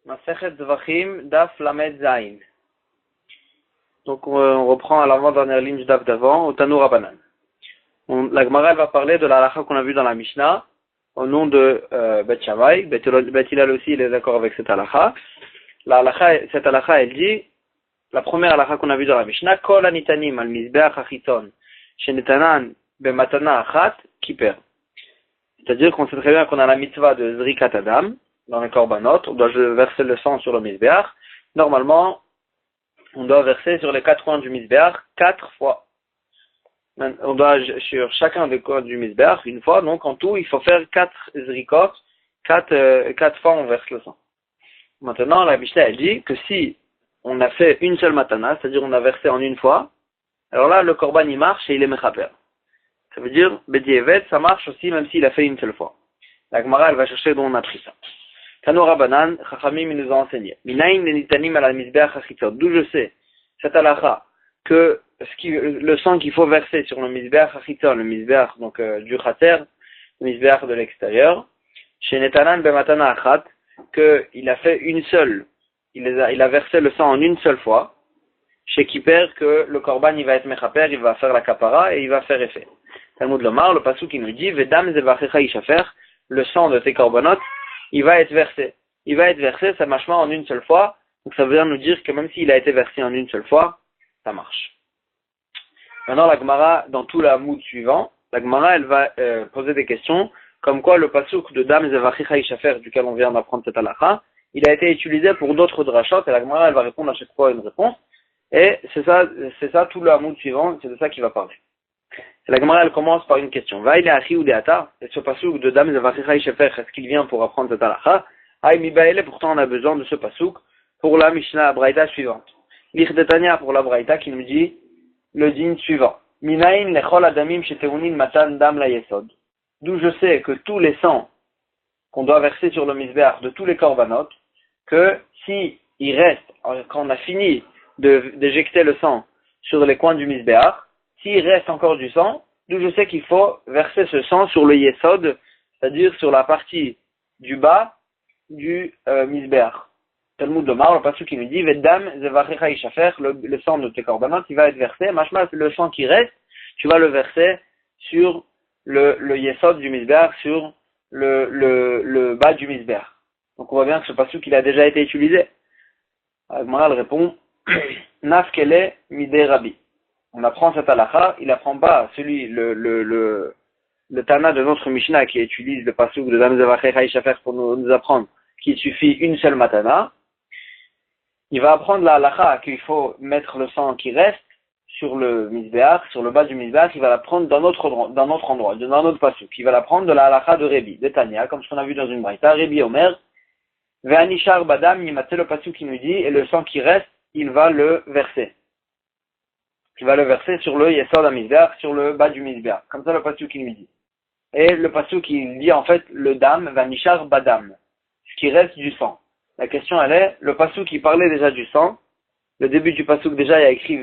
Masechet Zvachim, Daf Lamed Zayin. Donc on reprend à l'avant-dernière ligne du Daf d'avant, au Tanour Rabanan. La Gemara va parler de la halakha qu'on a vue dans la Mishnah, au nom de Bet Shammai. Bet Hillel aussi il est d'accord avec cette halakha. Cette halakha elle dit, la première halakha qu'on a vue dans la Mishnah, Kol anitanim al mizbeach hachiton, shenetanan bematana achat, kiper. C'est-à-dire qu'on sait très bien qu'on a la mitzvah de Zrikat Adam, dans les korbanot, on doit verser le sang sur le mizbeach. Normalement, on doit verser sur les 4 coins du mizbeach 4 fois. On doit, sur chacun des coins du mizbeach, une fois, donc en tout, il faut faire 4 zrikot, 4 fois on verse le sang. Maintenant, la Mishnah, elle dit que si on a fait une seule matana, c'est-à-dire on a versé en une fois, alors là, le korban, il marche et il est mechaper. Ça veut dire, B'dievet, ça marche aussi même s'il a fait une seule fois. La Gemara, elle va chercher d'où on a pris ça. Tanour Rabanan, Chachamim, ils nous ont enseigné. Minayin lenitanim ala mizbeach hachitzot. D'où je sais, cette halakha, que le sang qu'il faut verser sur le mizbeach hachitzot, le mizbeach, donc du chater, le mizbeach de l'extérieur, chez Netanan bematana achat, qu'il a fait une seule, il a versé le sang en une seule fois, chez Kiper, que le korban, il va être mechaper, il va faire la kapara et il va faire effet. Talmud Lomar, le pasuk qui nous dit, Vedam zevachecha ishafer, le sang de tes korbanot, il va être versé. Il va être versé, ça marche en une seule fois. Donc ça veut dire nous dire que même s'il a été versé en une seule fois, ça marche. Maintenant la Gemara, dans tout la mood suivant, la Gemara elle va poser des questions, comme quoi le pasuk de Dam zevachecha ishafer, duquel on vient d'apprendre cette halakha, il a été utilisé pour d'autres drashot, et la Gemara elle va répondre à chaque fois une réponse. Et c'est ça tout le hamoud suivant, c'est de ça qu'il va parler. La Gemara elle commence par une question. Va il est achi ou deata? Et ce pasuk de Dam zevachecha ishafer, est-ce qu'il vient pour apprendre cette halakha? Aïe mi baele, pourtant on a besoin de ce pasuk pour la Mishnah Braïta suivante. L'Ichdetania pour la Braïta qui nous dit le din suivant. Minayin lechol adamim sheteunin matan dam la yesod. D'où je sais que tous les sangs qu'on doit verser sur le mizbeach de tous les korbanot, que si il reste, quand on a fini d'éjecter le sang sur les coins du mizbeach, s'il reste encore du sang, d'où je sais qu'il faut verser ce sang sur le yesod, c'est-à-dire sur la partie du bas du mizbeach. Talmud Lomar, le pasuk qui nous dit Veddam zevachecha ishafer, le sang de tes korbanot, il va être versé. Mashma, le sang qui reste, tu vas le verser sur le yesod du mizbeach, sur le bas du mizbeach. Donc on voit bien que ce pasuk il a déjà été utilisé. Agmara répond Naf kele midei Rabbi. On apprend cette halakha, il apprend pas celui le Tana de notre Mishnah qui utilise le pasuk de Dam zevachecha ishafer pour nous apprendre qu'il suffit une seule matana. Il va apprendre la halakha qu'il faut mettre le sang qui reste sur le mizbeach, sur le bas du mizbeach, il va la prendre d'un autre endroit, d'un autre pasuk. Il va la prendre de la halakha de Rebi, de Tanya, comme ce qu'on a vu dans une braïta. Rebi Omer, Ve'anishar badam, il m'a le pasuk qui nous dit, et le sang qui reste, il va le verser. Il va le verser sur le yesod à mizbeach, sur le bas du mizbeach. Comme ça le pasuk qui nous dit. Et le pasuk il dit en fait le dam, Ve'anishar badam, ce qui reste du sang. La question elle est, le pasuk qui parlait déjà du sang, le début du pasuk déjà il y a écrit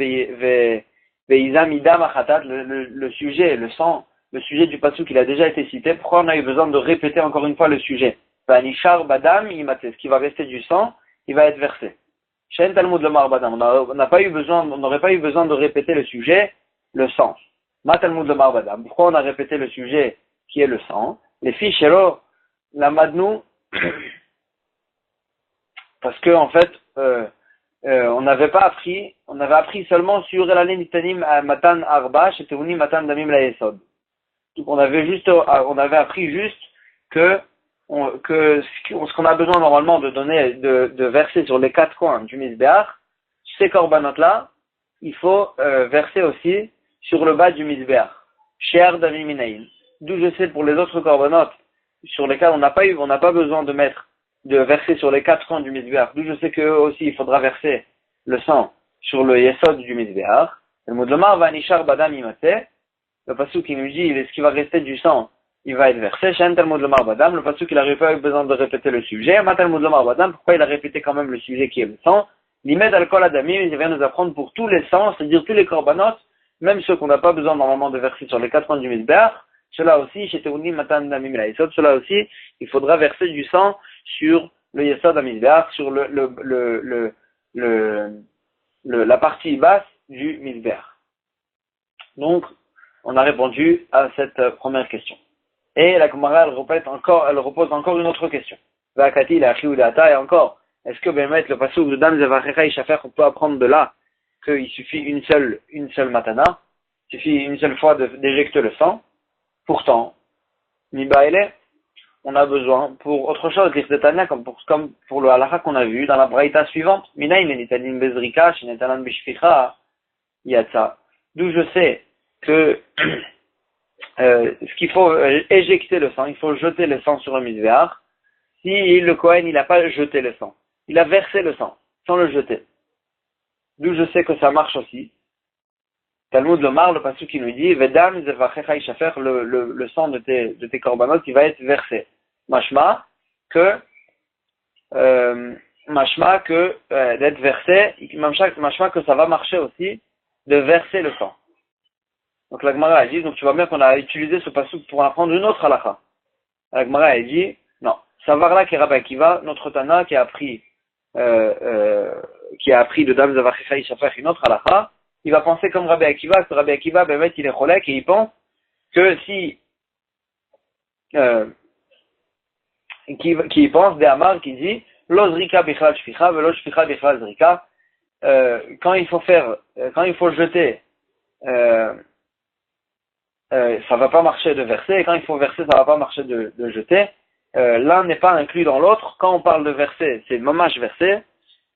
ve'izam idam achatat, le sujet, le sang, le sujet du pasuk il a déjà été cité, pourquoi on a eu besoin de répéter encore une fois le sujet? V'anishar badam imate, ce qui va rester du sang, il va être versé. Shen Talmud Lomar badam, on n'aurait pas eu besoin de répéter le sujet, le sang. Ma Talmud Lomar badam, pourquoi on a répété le sujet qui est le sang? Les filles shelo, la madnou, parce que en fait, on avait appris seulement sur l'année nitanim matan arba, sheteunim matan damim la yesod. Donc on avait appris juste que ce qu'on a besoin normalement de donner, de verser sur les 4 coins du mizbeach, ces korbanot là, il faut verser aussi sur le bas du mizbeach. She'er damim minayin. D'où je sais pour les autres korbanot sur lesquels on n'a pas besoin de verser sur les 4 coins du mizbeach. D'où je sais qu'eux aussi, il faudra verser le sang sur le yesod du mizbeach. Le mot de l'omar va nishar badam imate. Le pasuk qui nous dit, ce qui va rester du sang, il va être versé. Shen talmud l'omar badam. Le pasuk, il n'a pas eu besoin de répéter le sujet. Ma talmud l'omar badam. Pourquoi il a répété quand même le sujet qui est le sang? L'imed alkol adamim, il vient nous apprendre pour tous les sangs, c'est-à-dire tous les korbanot, même ceux qu'on n'a pas besoin normalement de verser sur les 4 coins du mizbeach. Cela aussi, chez Teunim matan damim la yesod, cela aussi, il faudra verser du sang sur le Yesod HaMizbeach, sur la partie basse du Mizbeach. Donc, on a répondu à cette première question. Et la Gemara, elle repose encore une autre question. Vakati, la Chiudata, et encore, est-ce que Bémet, le passage de Dam Zevachecha Ishafer, on peut apprendre de là qu'il suffit une seule matana, il suffit une seule fois d'éjecter le sang? Pourtant, Mibaele, on a besoin pour autre chose, comme pour le halakha qu'on a vu dans la braïta suivante. Minaï menitanin bezrika, shinetanan bishficha, yatsa. D'où je sais que ce qu'il faut éjecter le sang, il faut jeter le sang sur le mizbeach. Si le Kohen il n'a pas jeté le sang, il a versé le sang sans le jeter. D'où je sais que ça marche aussi. Talmud Lomar, le passage qui nous dit Vedam zevachecha ishafer, le sang de tes korbanot, il va être versé. Mashma que d'être versé, mashma que ça va marcher aussi de verser le sang. Donc la Gemara a dit, donc tu vois bien qu'on a utilisé ce passage pour apprendre une autre halakha. La Gemara a dit non, Savarla qui est Rabbi Akiva, notre Tana qui a appris de Dam zevachecha ishafer une autre halakha. Il va penser comme Rabbi Akiva, que Rabbi Akiva, ben, il est cholek et il pense que si, qui pense des Amar qui dit, l'ozrika bichlal shficha, velo shficha bichlal zrika, quand il faut jeter, ça va pas marcher de verser, et quand il faut verser, ça va pas marcher de jeter. L'un n'est pas inclus dans l'autre. Quand on parle de verser, c'est mamash verser.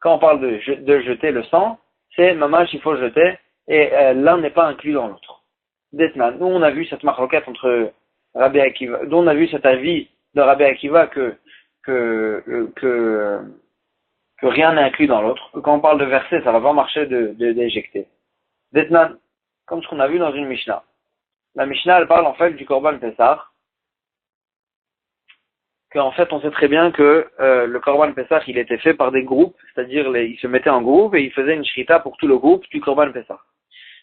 Quand on parle de jeter le sang, c'est mamash, il faut jeter, et l'un n'est pas inclus dans l'autre. Detnan, nous on a vu cette marloquette entre Rabbi Akiva, nous on a vu cet avis de Rabbi Akiva que rien n'est inclus dans l'autre, que quand on parle de verser, ça va pas marcher d'éjecter. Detnan, comme ce qu'on a vu dans une Mishnah. La Mishnah, elle parle en fait du Korban Pessah, qu'en fait on sait très bien que le Korban Pessah il était fait par des groupes, c'est-à-dire ils se mettaient en groupe et ils faisaient une shrita pour tout le groupe du Korban Pessah.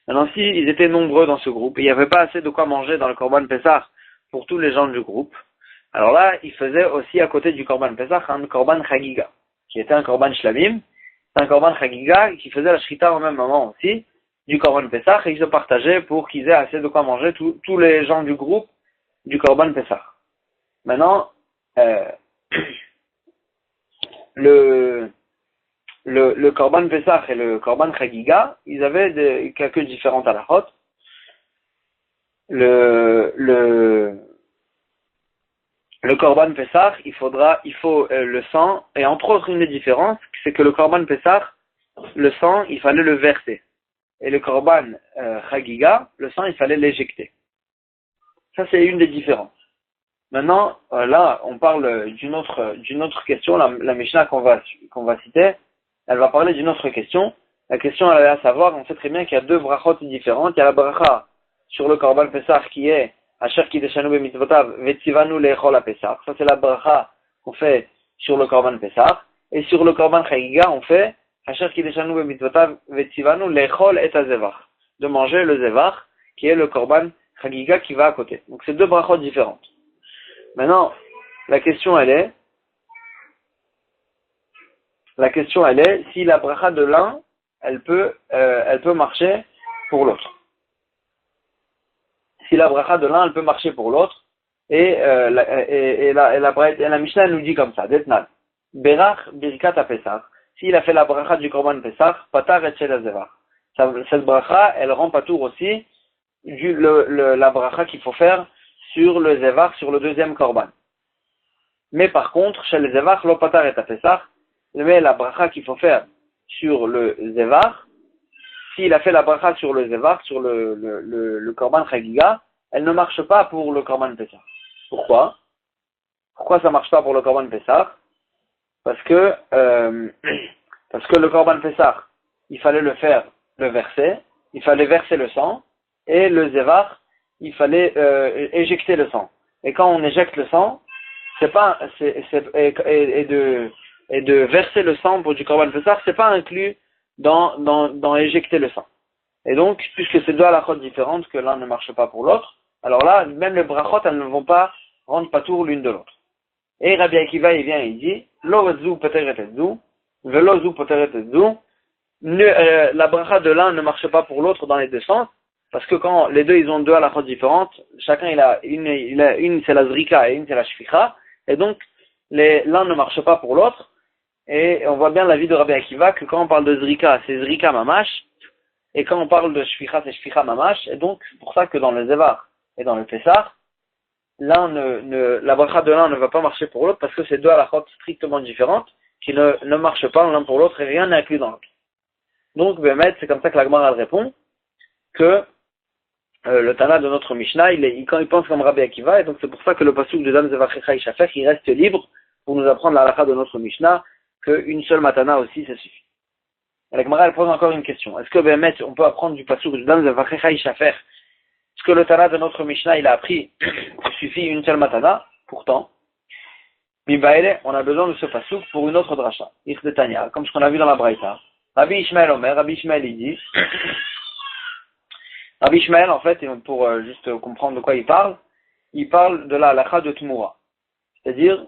Maintenant si ils étaient nombreux dans ce groupe et il n'y avait pas assez de quoi manger dans le Korban Pessah pour tous les gens du groupe, alors là ils faisaient aussi à côté du Korban Pessah un Korban Chagiga, qui était un Korban Shlamim, c'est un Korban Chagiga qui faisait la shrita au même moment aussi du Korban Pessah et ils se partageaient pour qu'ils aient assez de quoi manger tous les gens du groupe du Korban Pessah. Maintenant le Korban Pessah et le Korban Chagiga, ils avaient quelques différentes halachot. Le Korban Pessah, il faut le sang, et entre autres une des différences, c'est que le Korban Pessah, le sang, il fallait le verser. Et le Korban Chagiga, le sang, il fallait l'éjecter. Ça, c'est une des différences. Maintenant, là, on parle d'une autre question. La Mishnah qu'on va citer, elle va parler d'une autre question. La question, elle est à savoir, on sait très bien qu'il y a deux brachot différentes. Il y a la bracha sur le Korban Pessah qui est Asher Kideshanu B'mitzvotav Vetzivanu Lechol HaPesach. Ça, c'est la bracha qu'on fait sur le Korban Pessah. Et sur le Korban Chagiga, on fait Asher Kideshanu B'mitzvotav Vetzivanu Lechol Et HaZevach. De manger le Zevach, qui est le Korban Chagiga qui va à côté. Donc, c'est deux brachot différentes. Maintenant, la question elle est si la bracha de l'un, elle peut marcher pour l'autre. Si la bracha de l'un, elle peut marcher pour l'autre, et la Mishnah nous dit comme ça, Detnal, Berach Birkat HaPesach, s'il a fait la bracha du Korban Pesach, Patar et Shel HaZevach. Cette bracha, elle rend patour aussi la bracha qu'il faut faire sur le Zevach, sur le deuxième Korban. Mais par contre, chez le Zevach, lo patar et Pesach, mais la bracha qu'il faut faire sur le Zevach, s'il a fait la bracha sur le Zevach, sur le Korban Chagiga, elle ne marche pas pour le Korban Pesach. Pourquoi ça marche pas pour le Korban Pesach? Parce que le Korban Pesach, il fallait le verser, il fallait verser le sang, et le Zevach, il fallait éjecter le sang. Et quand on éjecte le sang, et de verser le sang pour du Korban Pessah, c'est pas inclus dans éjecter le sang. Et donc, puisque c'est deux halachot différentes, que l'un ne marche pas pour l'autre, alors là, même les brachot, elles ne vont pas rendre patour l'une de l'autre. Et Rabbi Akiva, il vient et il dit, Lo zu poteret et zu, velo zu poteret et zu. La bracha de l'un ne marche pas pour l'autre dans les deux sens, parce que quand les deux ils ont deux halachot différentes, chacun il a une c'est la zrika et une c'est la shficha, et donc l'un ne marche pas pour l'autre, et on voit bien la vie de Rabbi Akiva que quand on parle de zrika, c'est zrika mamash, et quand on parle de shficha, c'est shficha mamash, et donc c'est pour ça que dans le zevar et dans le pessar, la bracha de l'un ne va pas marcher pour l'autre, parce que c'est deux halachot strictement différentes, qui ne marchent pas l'un pour l'autre, et rien n'est inclus dans l'autre. Donc, Bémet, c'est comme ça que la Gemara répond que le Tana de notre Mishnah, quand il pense comme Rabbi Akiva, et donc c'est pour ça que le pasuk de Dam Zevachecha Ishafech, il reste libre pour nous apprendre la halakha de notre Mishnah, qu'une seule matana aussi, ça suffit. Et la Gemara, elle pose encore une question. Est-ce que Bémet, on peut apprendre du pasuk de Dam Zevachecha Ishafech, est-ce que le Tana de notre Mishnah, il a appris qu'il suffit une seule matana? Pourtant, Mibaele, on a besoin de ce pasuk pour une autre dracha. Ich de Tanya, comme ce qu'on a vu dans la Braïta. Rabbi Ishmael Omer, Rabbi Ishmael il dit, Rabbi Ishmael en fait, pour juste comprendre de quoi il parle de la halakha de Tmura. C'est-à-dire,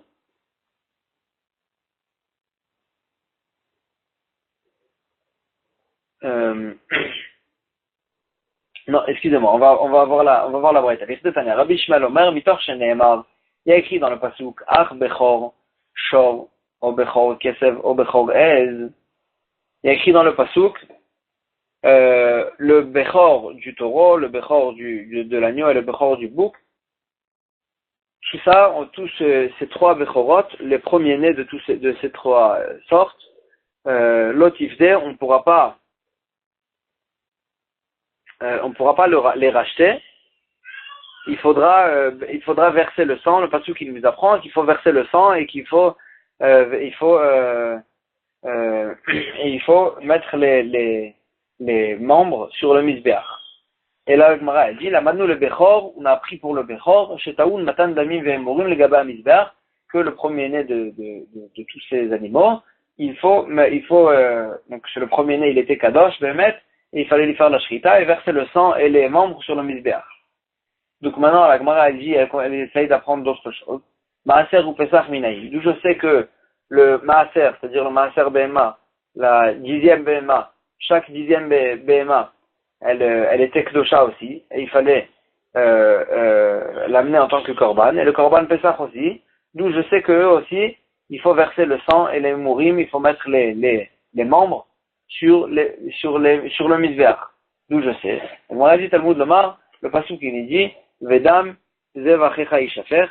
non, excusez-moi, on va voir la braïta. Rabbi Ishmael Omer, Mitor Sheneemar, il y a écrit dans le pasuk, Ach Bechor, Shor, O Bechor Kesev, O Bechor Ez. Il y a écrit dans le pasuk, le Bechor du taureau, le Bechor de l'agneau et le Bechor du bouc. Tout ça, tous ces trois Bechorot, les premiers-nés de ces trois sortes, l'otifdé, on ne pourra pas les racheter. Il faudra verser le sang. Le pasuk qui nous apprend qu'il faut verser le sang et qu'il faut mettre les membres sur le misbeach. Et là, Gemara dit, la manu le bechor, on a appris pour le bechor, chez Taoun, matan damim ve'emurim le gaba misbeach, que le premier-né de tous ces animaux, donc chez le premier-né, il était kadosh, behemet, et il fallait lui faire la shrita et verser le sang et les membres sur le misbeach. Donc maintenant, la Gemara dit, elle essaye d'apprendre d'autres choses. Maaser ou pesach minaï. D'où je sais que le maaser, c'est-à-dire le maaser BMA, la 10e BMA, chaque 10e BMA, elle était Kdosha aussi, et il fallait l'amener en tant que korban, et le korban Pesach aussi, d'où je sais qu'eux aussi, il faut verser le sang et les mourim, il faut mettre les membres sur le misbeach. D'où je sais. Et on a dit Talmud Lomar, le pasuk qui nous dit, Vedam Zevachecha Ishafer,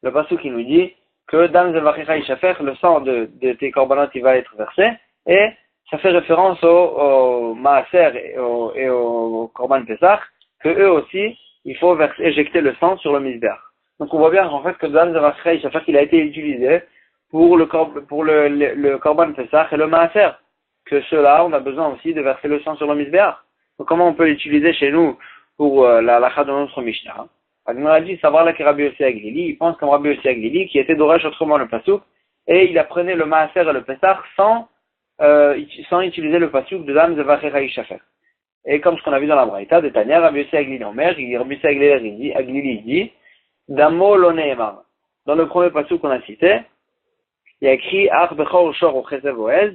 le pasuk qui nous dit, que Dam Zevachecha Ishafer, le sang de tes korbanot, il va être versé, et ça fait référence au Maaser et au Korban Pesach, que eux aussi, il faut éjecter le sang sur le misbeach. Donc on voit bien en fait que Dam Zevachecha Ishafer, il a été utilisé pour le Korban Pesach et le Maaser, que ceux-là, on a besoin aussi de verser le sang sur le misbeach. Donc comment on peut l'utiliser chez nous pour la halakha de notre Mishnah? On a dit savoir là que Rabbi Yossi Aglili, il pense comme Rabbi Yossi Aglili, qui était d'orage autrement le pasuk, et il apprenait le Maaser et le Pesach sans utiliser le pasuk de Dam Zevachecha Ishafer. Et comme ce qu'on a vu dans la Braïta, de Tanya, Rabbi Yossi Aglili en mer, Rabbi Yossi Aglili dit, Damo lo ne'emar. Dans le premier pasuk qu'on a cité, il y a écrit, Ach bechor shor o chesev oez,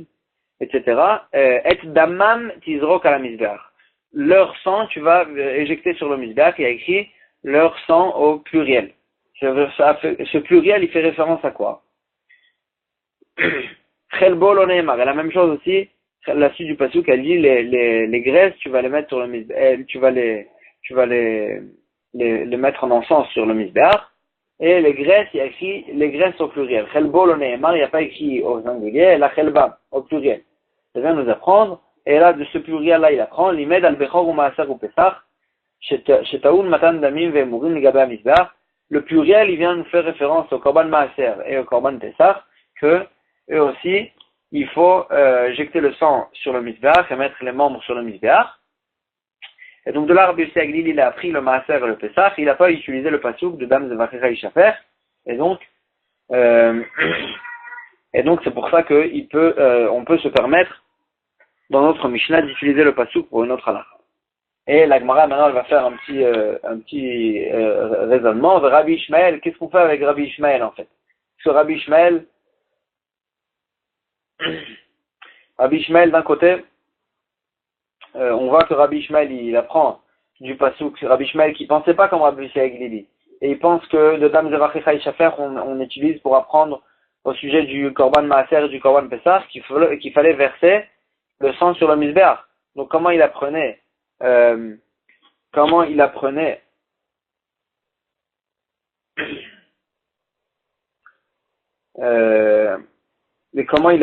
etc. Et damam tizrok à la misbeach. Leur sang, tu vas éjecter sur le misbeach, il y a écrit, leur sang au pluriel. Ce pluriel, il fait référence à quoi? Chelbo lo ne'emar. Et la même chose aussi, la suite du pasuk, elle dit les graisses, tu vas les mettre sur le misbeach, tu vas les mettre en encens sur le misbeach. Et les graisses, il y a écrit les graisses au pluriel. Chelbo lo ne'emar, il n'y a pas écrit au singulier, la chelba au pluriel. Ça vient nous apprendre. Et là, de ce pluriel-là, il apprend l'imed al bechor ou maaser ou pesach. Shetaoun matan damim ve'emurim ligabé misbeach. Le pluriel, il vient nous faire référence au korban maaser et au korban pesach, que eux aussi, il faut éjecter le sang sur le misbeach et mettre les membres sur le misbeach. Et donc de là, Rabbi Yossi Aglili, il a appris le maaser et le pesach, il n'a pas utilisé le pasuk de Dam Zevachecha Ishafer, et donc c'est pour ça que on peut se permettre dans notre Mishnah d'utiliser le pasuk pour une autre halakha. Et la Gemara, maintenant, elle va faire un petit raisonnement. Rabbi Ishmael, qu'est-ce qu'on fait avec Rabbi Ishmael, en fait? Parce que Rabbi Ishmael, d'un côté, on voit que Rabbi Ishmael, il apprend du Passouk. Rabbi Ishmael qui pensait pas comme Rabbi Yossi Aglili. Et il pense que de Dam Zevachecha Ishafer, on utilise pour apprendre au sujet du Korban Maaser et du Korban Pessah, qu'il fallait verser le sang sur le Mizbeach. Donc comment il apprenait mais comment il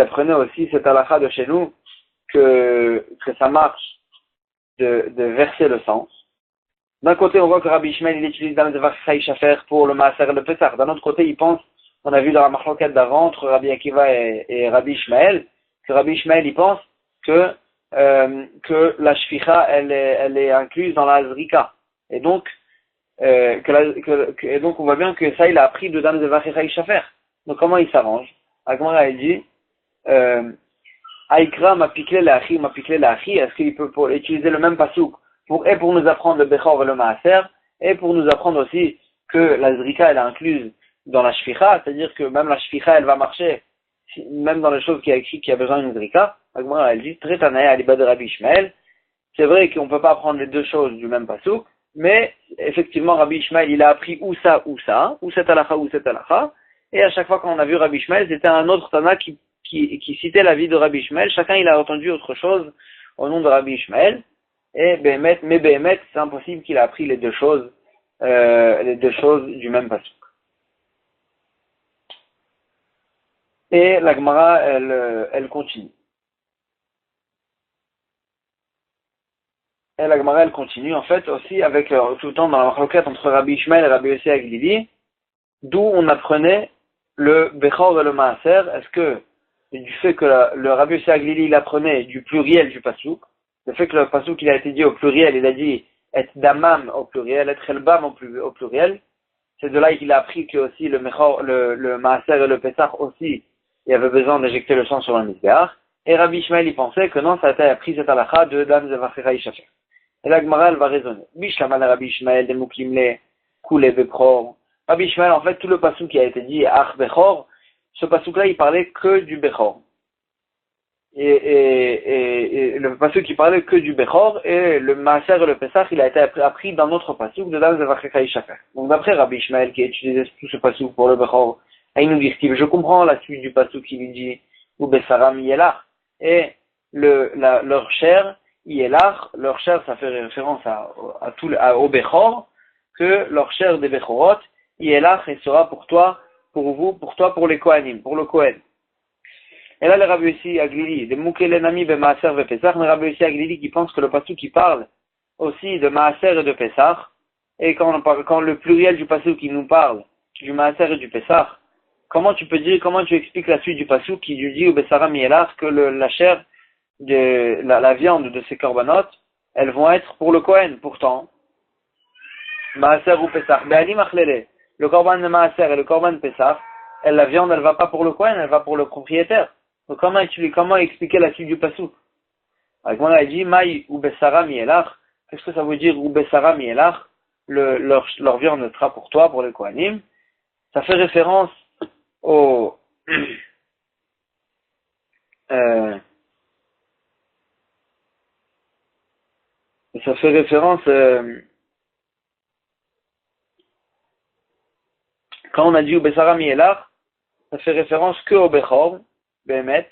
apprenait aussi cette halakha de chez nous que ça marche de verser le sang. D'un côté, on voit que Rabbi Ishmael, il utilise Dam Zevachecha Ishafer pour le Maaser et le Pessah. D'un autre côté, il pense, on a vu dans la marloquette d'avant entre Rabbi Akiva et Rabbi Ishmael, que Rabbi Ishmael, il pense que la shficha, elle est incluse dans la zrika. Et donc, et donc on voit bien que ça, il a appris de Dam Zevachecha Ishafer. Donc comment il s'arrange? Agmara, elle dit, Aïkra ma piklé la achi, est-ce qu'il peut utiliser le même pasouk pour nous apprendre le Bechor et le Maaser, et pour nous apprendre aussi que la Zrika, elle est incluse dans la Shficha, c'est-à-dire que même la Shficha, elle va marcher, même dans les choses qui a écrit qu'il y a besoin d'une Zrika. Agmara, elle dit, très tanaï aliba de Rabbi Ishmael. C'est vrai qu'on ne peut pas apprendre les deux choses du même pasouk, mais effectivement, Rabbi Ishmael, il a appris ou cette halakha ou cette halakha, et à chaque fois qu'on a vu Rabbi Ishmael, c'était un autre Tana qui citait la vie de Rabbi Ishmael. Chacun, il a entendu autre chose au nom de Rabbi Ishmael. Et Behemet, c'est impossible qu'il a appris les deux choses du même pasuk. Et la Gemara, elle continue. Et la Gemara, elle continue, en fait, aussi avec tout le temps dans la marloquette entre Rabbi Ishmael et Rabbi Yossi Aglili, d'où on apprenait le Bechor et le Maaser. Est-ce que, du fait que le Rabbi Yossi Aglili, il apprenait du pluriel du pasuk, le fait que le pasuk il a été dit au pluriel, il a dit et damam au pluriel, et chelbam au pluriel, c'est de là qu'il a appris que aussi le maaser et le pesach aussi, il y avait besoin d'éjecter le sang sur le mizbeach. Et Rabbi Ishmael il pensait que non, ça a été appris cette halakha de Dam Zevachecha Ishafer. Et la Gemara elle va raisonner. Bishlamal Rabbi Ishmael de Muklimle Kule Bechor. Rabbi Ishmael en fait tout le pasuk qui a été dit Ach Bechor, ce pasuk là il parlait que du Bechor. Et le pasuk qui parlait que du Bechor, et le Maaser et le Pesach, il a été appris dans notre pasuk de Dam Zevachecha Ishafer. Donc d'après Rabbi Ishmael qui a utilisé tout ce pasuk pour le Bechor, il nous dit je comprends la suite du pasuk qui lui dit ou Besaram Yelach, et leur chair Yelach, leur chair ça fait référence au Bechor, que leur chair des Bechorot Yelach et sera pour toi, pour les Kohanim, pour le Kohen. Et là, le Rabbi Yossi Aglili, de Moukelenami be Maaser ve Pesach, le Rabbi Yossi Aglili qui pense que le pasuk qui parle aussi de Maaser et de Pesach, et quand le pluriel du pasuk qui nous parle du Maaser et du Pesach, comment tu expliques la suite du pasuk qui lui dit au Besaram Yelach que la chair la viande de ces korbanot, elles vont être pour le Kohen, pourtant. Maaser ou Pesach, Be'ani Machlele, le korban de Maaser et le korban de Pesach, la viande, elle va pas pour le Kohen, elle va pour le propriétaire. Donc comment expliquer la suite du pasuk? Avec moi, il dit Maï ou Bessara Mielach. Qu'est-ce que ça veut dire ou Bessara Mielach? Leur viande sera pour toi, pour les Kohanim. Ça fait référence au ça fait référence quand on a dit ou Bessara Mielach, ça fait référence que au Bechor, Behemet,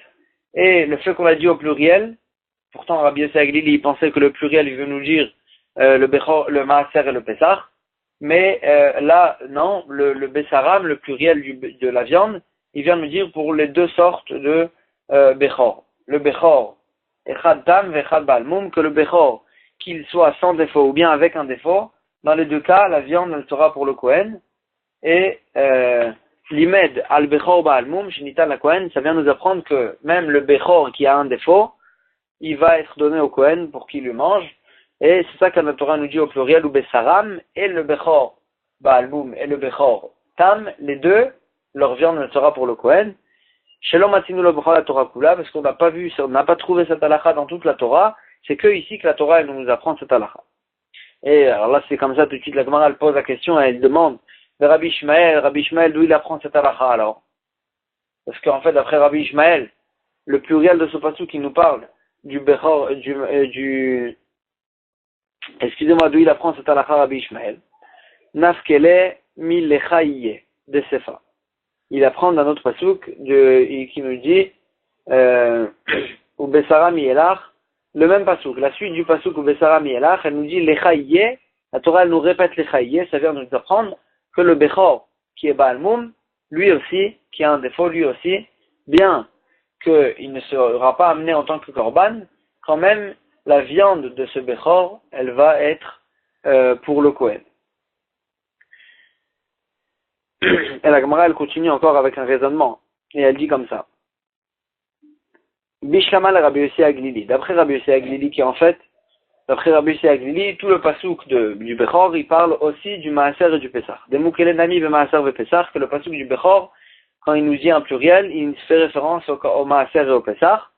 et le fait qu'on l'a dit au pluriel, pourtant Rabbi Yossi Aglili il pensait que le pluriel il veut nous dire le Bechor, le Maaser et le Pesach, mais là non, le Besaram, le pluriel de la viande, il vient nous dire pour les deux sortes de Bechor. Le Bechor, Echad Tam v'Echad Balmum, que le Bechor, qu'il soit sans défaut ou bien avec un défaut, dans les deux cas la viande elle sera pour le Kohen, et Limed al Bechor Ba'almum, Shinitan la Kohen, ça vient nous apprendre que même le Bechor qui a un défaut, il va être donné au Kohen pour qu'il le mange. Et c'est ça que la Torah nous dit au pluriel, ou Besaram, et le Bechor Ba'almum et le Bechor Tam, les deux, leur viande ne sera pour le Kohen. Shalom Atinu lo Bechor la Torah Kula, parce qu'on n'a pas vu, on n'a pas trouvé cette halakha dans toute la Torah, c'est que ici que la Torah elle nous apprend cette halakha. Et alors là, c'est comme ça, tout de suite, la Gemara, elle pose la question et elle demande, de Rabbi Ishmael, d'où il apprend cette halakha alors? Parce qu'en fait, d'après Rabbi Ishmael, le pluriel de ce passage qui nous parle du Bechor, excusez-moi, d'où il apprend cette halakha Rabbi Ishmael? Nafkele mi lechaïye de Sefa. Il apprend dans notre pasuk qui nous dit ou Besara Mielach, le même pasuk, la suite du pasuk ou Besara Mielach, elle nous dit lechaïye, la Torah elle nous répète lechaïye, ça vient nous apprendre que le Bechor qui est Baal Mum, lui aussi, qui a un défaut, lui aussi, bien qu'il ne sera pas amené en tant que korban, quand même la viande de ce Bechor, elle va être pour le Kohen. Et la Gemara, elle continue encore avec un raisonnement. Et elle dit comme ça. Bishlamal Rabbi Yossi Aglili. D'après Rabbi Yossi Aglili, qui en fait, d'après Rabbi Yossi Aglili, tout le pasouk du Bechor, il parle aussi du Maaser et du Pessah. Des Mukele Nami ve Maaser ve Pessah, que le pasouk du Bechor, quand il nous dit un pluriel, il fait référence au Maaser et au Pessah,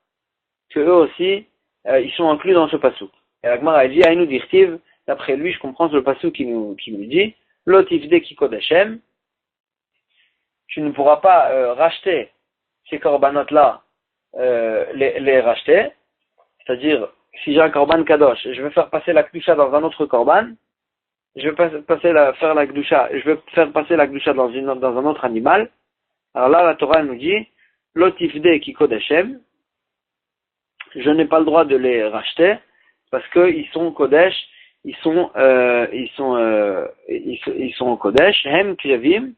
que eux aussi, ils sont inclus dans ce pasouk. Et la Gemara, elle dit, Aïnou Dirtiv, d'après lui, je comprends le pasouk qui nous dit, Lotifde Kikodeshem, tu ne pourras pas racheter ces corbanotes-là, les racheter. C'est-à-dire, si j'ai un korban kadosh, je vais faire passer la kdusha dans un autre korban, je vais faire passer la kdusha dans un autre animal. Alors là, la Torah nous dit, lotifde ki kodeshem, je n'ai pas le droit de les racheter parce qu'ils sont kodesh, ils sont kodesh, hem krevim.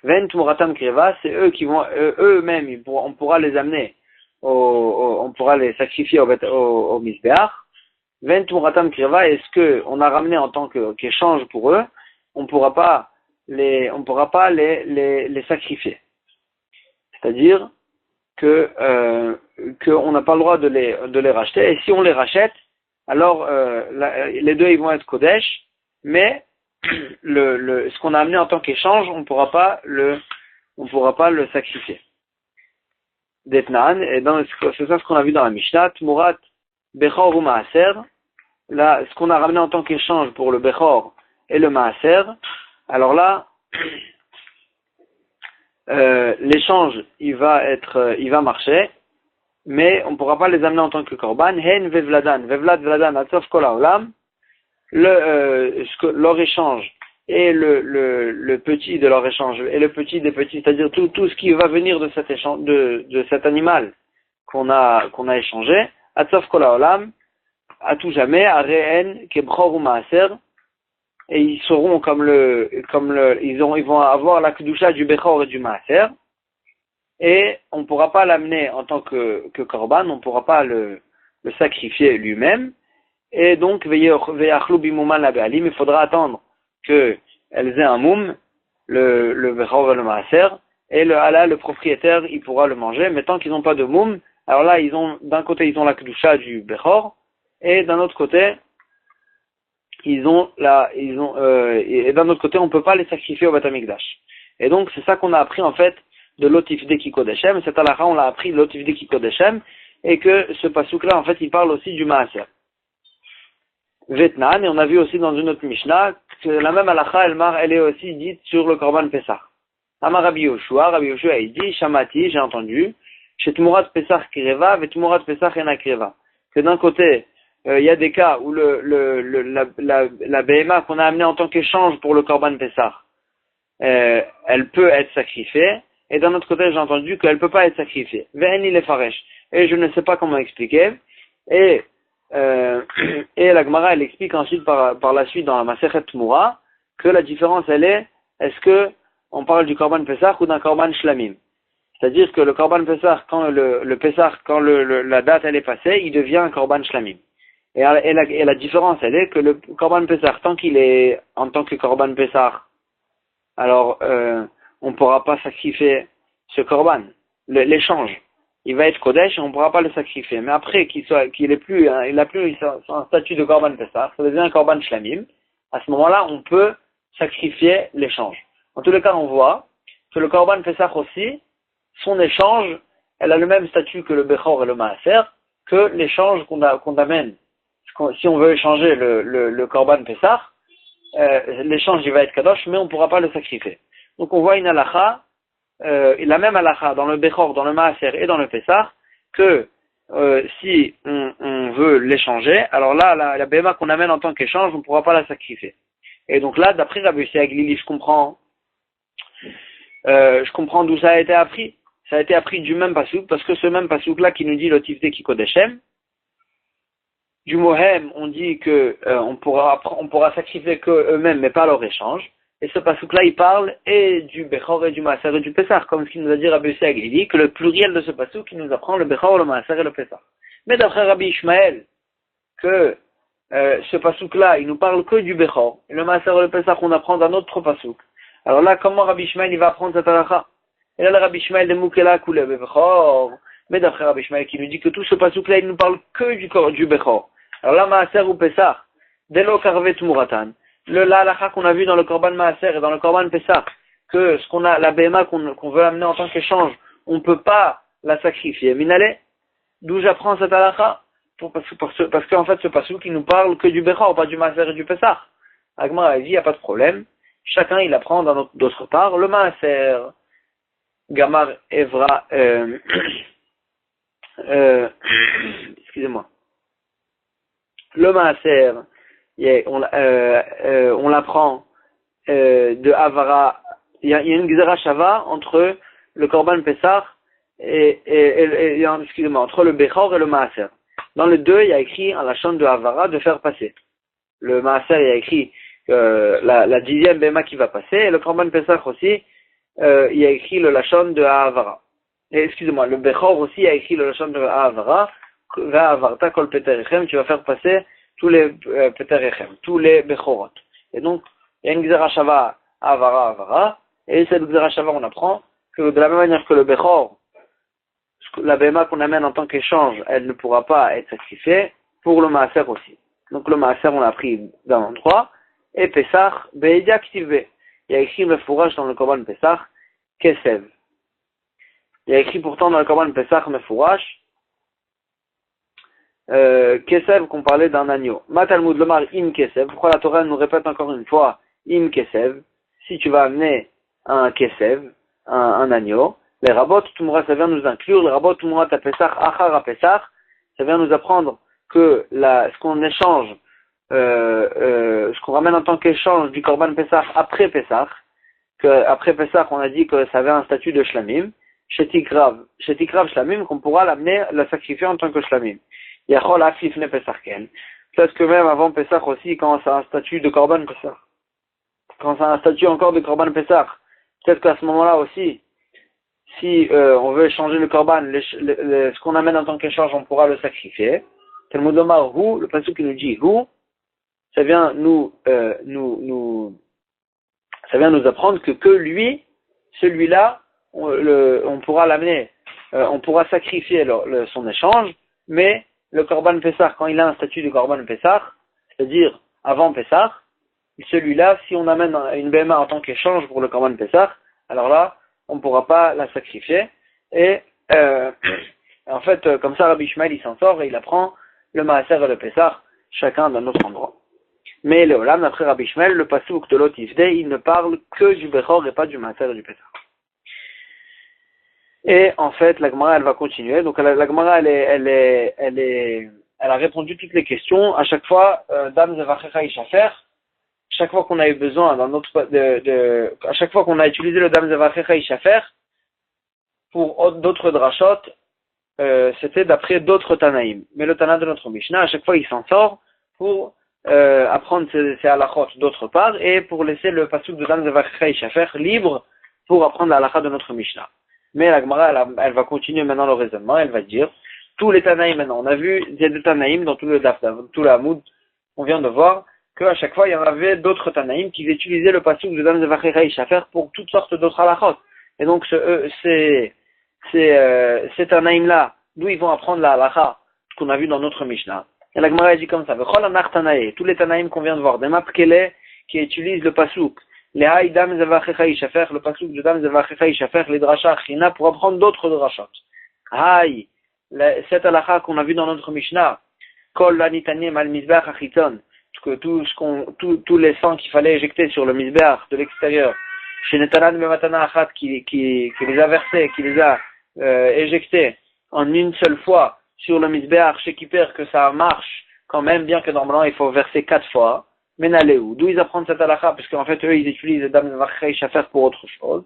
Vent Muratam Kreva, c'est eux qui vont, eux-mêmes, on pourra les amener, on pourra les sacrifier au Misbeach. Vent Muratam Kreva, est-ce que on a ramené en tant qu'échange pour eux, on pourra pas les sacrifier. C'est-à-dire qu'on n'a pas le droit de les racheter, et si on les rachète, alors, les deux, ils vont être Kodesh, mais, ce qu'on a amené en tant qu'échange, on ne pourra pas le sacrifier. Detnan, et c'est ça ce qu'on a vu dans la Mishnah, Tmurat Bechor ou Maaser, là, ce qu'on a ramené en tant qu'échange pour le Bechor et le Maaser, alors là, l'échange, il va marcher, mais on ne pourra pas les amener en tant que Korban, Hen Vevladan, Vevlad Vladan, Atsof Kol Haolam, leur échange et le petit de leur échange et le petit des petits, c'est-à-dire tout ce qui va venir de cet échange, de cet animal qu'on a échangé, Atsof Kol Haolam, à tout jamais, à Re'en, Kebchor ou Maaser, et ils seront ils vont avoir la kedusha du Bechor et du Maaser, et on ne pourra pas l'amener en tant que Korban, on ne pourra pas le sacrifier lui-même. Et donc, il faudra attendre qu'elles aient un moum, le Bechor et le Maaser, et le propriétaire, il pourra le manger, mais tant qu'ils n'ont pas de moum, alors là, d'un côté, ils ont la kedusha du Bechor, et d'un autre côté, et d'un autre côté, on ne peut pas les sacrifier au Beth Amikdash. Et donc, c'est ça qu'on a appris, en fait, de l'Otifde Kikodeshem, cette halakha, on l'a appris de l'Otifde Kikodeshem, et que ce pasouk-là, en fait, il parle aussi du Maaser. Vetnan, et on a vu aussi dans une autre Mishnah que la même halakha, elle est aussi dite sur le Korban Pesach. Amar Rabbi Yoshua, il dit, Shamati, j'ai entendu, chez Tmurat Pesach Kreva, et Tmurat Pesach Ena Kreva. Que d'un côté, il y a des cas où la BMA qu'on a amenée en tant qu'échange pour le Korban Pesach, elle peut être sacrifiée, et d'un autre côté, j'ai entendu qu'elle ne peut pas être sacrifiée. Ve'eni le faresh. Et je ne sais pas comment expliquer, et la Gemara, elle explique ensuite par la suite dans la Masechet Tmura que la différence elle est-ce que on parle du Korban Pesach ou d'un Korban Shlamim. C'est-à-dire que le Korban Pesach, quand le Pesach, quand la date elle est passée, il devient un Korban Shlamim. Et la différence elle est que le Korban Pesach, tant qu'il est en tant que Korban Pesach, alors on ne pourra pas sacrifier ce Korban, l'échange. Il va être Kodesh et on ne pourra pas le sacrifier. Mais après il a plus un statut de Korban Pesach, ça devient un Korban Shlamim. À ce moment-là, on peut sacrifier l'échange. En tous les cas, on voit que le Korban Pesach aussi, son échange, elle a le même statut que le Bechor et le Maaser, que l'échange qu'on amène. Si on veut échanger le Korban Pesach, l'échange il va être kadosh, mais on ne pourra pas le sacrifier. Donc on voit une halakha, la même halakha dans le Bechor, dans le Maaser et dans le Pessah, que si on veut l'échanger, alors là, la Béma qu'on amène en tant qu'échange, on ne pourra pas la sacrifier. Et donc là, d'après Rabbi Yossi Aglili, je comprends d'où ça a été appris. Ça a été appris du même pasouk, parce que ce même pasouk-là qui nous dit le tifde ki kodeshem, du Mohem, on dit que on pourra sacrifier que eux-mêmes, mais pas leur échange. Et ce pasouk-là, il parle et du Bechor et du Maaser et du Pessah, comme ce qu'il nous a dit Rabbi Yossi Aglili, que le pluriel de ce pasouk, il nous apprend le Bechor, le Maaser et le Pessah. Mais d'après Rabbi Ishmael, que ce pasouk-là, il nous parle que du Bechor, et le Maaser et le Pessah, on apprend d'un autre pasouk. Alors là, comment Rabbi Ishmael, il va apprendre cette halakha? Et là, le Rabbi Ishmael de Moukela Koule Bechor, mais d'après Rabbi Ishmael, qui nous dit que tout ce pasouk-là, il nous parle que du Bechor. Alors là, Maaser ou Pessah, Delo Karvet Muratan, la halakha qu'on a vu dans le Korban Maaser et dans le Korban Pessah, que ce qu'on a, la BMA qu'on veut amener en tant qu'échange, on ne peut pas la sacrifier. Minale, d'où j'apprends cette halakha? Parce qu'en fait, ce pasouk, il nous parle que du Bechor, pas du Maaser et du Pessah. Agma a dit, il n'y a pas de problème. Chacun, il apprend d'autre part. Le Maaser, Gamar Evra, excusez-moi. Le Maaser, on l'apprend de Havara. Il y a une Gzera Shava entre le Korban Pessah excusez-moi, entre le Bechor et le Maaser. Dans les deux, il y a écrit en la chambre de Havara de faire passer. Le Maaser, il y a écrit la 10e Bema qui va passer, et le Korban Pessah aussi, il y a écrit le Lachon de Havara. Excusez-moi, le Bechor aussi, il y a écrit le Lachon de Havara, va Havarta Kol Peterechem, tu vas faire passer tous les Peterechem, tous les Bechorot. Et donc, il y a une Gzera Shava, Havara, et cette Gzera Shava, on apprend que de la même manière que le Bechor, la Bema qu'on amène en tant qu'échange, elle ne pourra pas être sacrifiée, pour le Maaser aussi. Donc le Maaser, on l'a pris dans l'endroit, et Pessah, Be'edia Ktivbe. Il y a écrit le fourrage dans le Korban Pessah, Kesev. Il y a écrit pourtant dans le Korban Pessah, le fourrage, Kesev, qu'on parlait d'un agneau. Matalmud Lomar Im Kesev. Pourquoi la Torah nous répète encore une fois Im Kesev? Si tu vas amener un Kesev, un agneau, les Rabot Tumura, ça vient nous inclure, les Rabot Tumura ta Pessah, Achar a Pessah, ça vient nous apprendre que ce qu'on échange, ce qu'on ramène en tant qu'échange du Korban Pessah après Pessah, qu'après Pessah, on a dit que ça avait un statut de Shlamim, Shetikrav Shlamim, qu'on pourra l'amener, la sacrifier en tant que Shlamim. Yachol Afifne Pessahken. Peut-être que même avant Pessah aussi, quand ça a un statut de Korban Pessah, quand ça a un statut encore de Korban Pessah, peut-être qu'à ce moment-là aussi, si on veut échanger le Korban, ce qu'on amène en tant qu'échange, on pourra le sacrifier. Talmud Omar Hu, le passage qui nous dit Hu, ça vient nous apprendre que lui, celui-là, on pourra l'amener, on pourra sacrifier son échange, mais le Korban Pessah, quand il a un statut de Korban Pessah, c'est-à-dire avant Pessah, celui-là, si on amène une BMA en tant qu'échange pour le Korban Pessah, alors là, on ne pourra pas la sacrifier. Et en fait, comme ça, Rabbi Ishmael, il s'en sort et il apprend le Maaser et le Pessah, chacun d'un autre endroit. Mais le Olam, d'après Rabbi Ishmael, le Passouk de l'Otifde, il ne parle que du Bechor et pas du Maaser et du Pessah. Et en fait, la Gemara, elle va continuer. Donc la Gemara, elle a répondu toutes les questions. À chaque fois, Dam Zevachecha Ishafer, chaque fois qu'on a eu besoin à chaque fois qu'on a utilisé le Dam Zevachecha Ishafer pour d'autres drachot, c'était d'après d'autres Tanaïm. Mais le Tana de notre Mishnah, à chaque fois, il s'en sort pour apprendre ses halachot d'autre part et pour laisser le pasuk de Dam Zevachecha Ishafer libre pour apprendre la halacha de notre Mishnah. Mais la Gemara, elle va continuer maintenant le raisonnement, elle va dire, tous les Tanaïm maintenant, on a vu, il y a des Tanaïm dans tout le Daf, tout la Hamoud, on vient de voir qu'à chaque fois, il y en avait d'autres Tanaïm qui utilisaient le pasuk de Dam Zevachecha Ishafer pour toutes sortes d'autres halachot. Et donc, ces Tanaïm-là, d'où ils vont apprendre la halacha, ce qu'on a vu dans notre Mishnah. Et la Gemara dit comme ça, tous les Tanaïm qu'on vient de voir, des Mapkele qui utilisent le pasuk, les Haï Dam Zevachecha Ishafer, le pasuk de Dam Zevachecha Ishafer, les drachas China, pour apprendre d'autres drachot. Haï, cette halacha qu'on a vu dans notre Mishnah, Kol Lanitanim al Mizbech Achiton, que tous les sangs qu'il fallait éjecter sur le misbéach de l'extérieur, chez Netanan Bematana Achat qui les a versés, qui les a éjectés en une seule fois sur le misbéach chez Kipper, que ça marche quand même, bien que normalement il faut verser 4 fois. Mais n'allez où? D'où ils apprennent cette halakha? Parce qu'en fait eux ils utilisent Dam Vachei Shafer pour autre chose.